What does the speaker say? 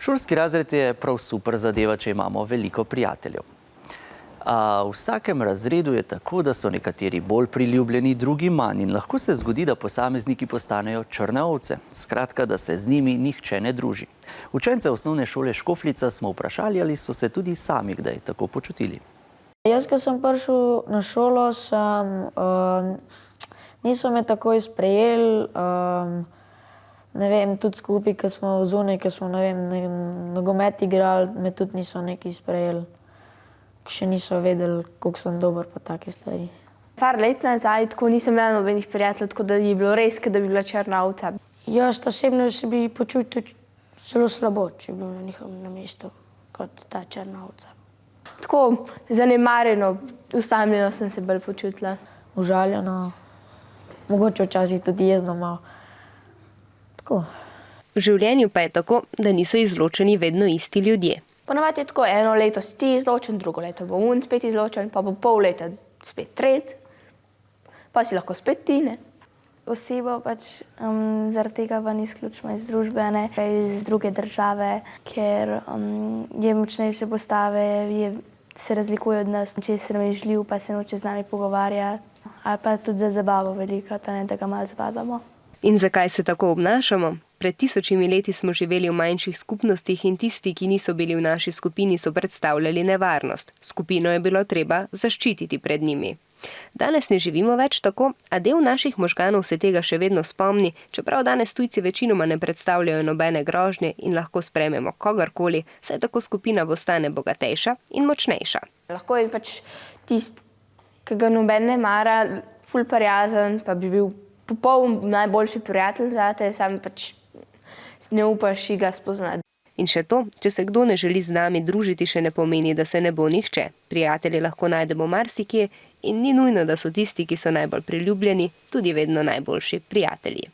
Šolski razred je prav super zadeva, če imamo veliko prijateljev. A v vsakem razredu je tako, da so nekateri bolj priljubljeni, drugi manj in lahko se zgodi, da posamezniki postanejo črne ovce. Skratka, da se z njimi nihče ne druži. Učence osnovne šole Škofljica smo vprašali, ali so se tudi sami kdaj tako počutili. Jaz, ko sem prišel na šolo, niso me takoj sprejeli. Ne vem, tudi skupaj, ko smo zunaj, ko smo, nogomet igrali, me tudi niso neki sprejeli. Še niso vedeli, koliko sem dober pa take stvari. Par let nazaj, tako nisem imela nobenih prijateljev, tako da je bilo res, da bi bila črna ovca. Jaz osebno se bi počutil zelo slabo, če bi bil na njihovem mestu kot ta črna ovca. Tako zanemarjeno, osamljeno sem se bolj počutila. Užaljeno, mogoče včasih tudi jezno malo. Tako. V življenju pa je tako, da niso izločeni vedno isti ljudje. Ponavadi je tako, eno leto si ti izločen, drugo leto bo on spet izločen, pa bo pol leta spet tretji, pa si lahko spet ti, ne. Osebo zaradi tega ven izključimo iz družbe, ne, iz druge države, ker je močnejše postave, se razlikuje od nas, če je sramežljiv, pa se noče z nami pogovarjati, ali pa tudi za zabavo velikokrat, da ga malo zabavamo. In zakaj se tako obnašamo? Pred tisočimi leti smo živeli v manjših skupnostih in tisti, ki niso bili v naši skupini, so predstavljali nevarnost. Skupino je bilo treba zaščititi pred njimi. Danes ne živimo več tako, a del naših možganov se tega še vedno spomni, čeprav danes tujci večinoma ne predstavljajo nobene grožnje in lahko sprejmemo kogarkoli, saj tako skupina postane bogatejša in močnejša. Lahko je tisti, ki ga noben ne mara, ful prijazen, pa bi bil popoln najboljši prijatelj zate, sam ne upaš ga spoznati. In še to, če se kdo ne želi z nami družiti, še ne pomeni, da se ne bo nihče. Prijatelje lahko najdemo marsikje in ni nujno, da so tisti, ki so najbolj priljubljeni, tudi vedno najboljši prijatelji.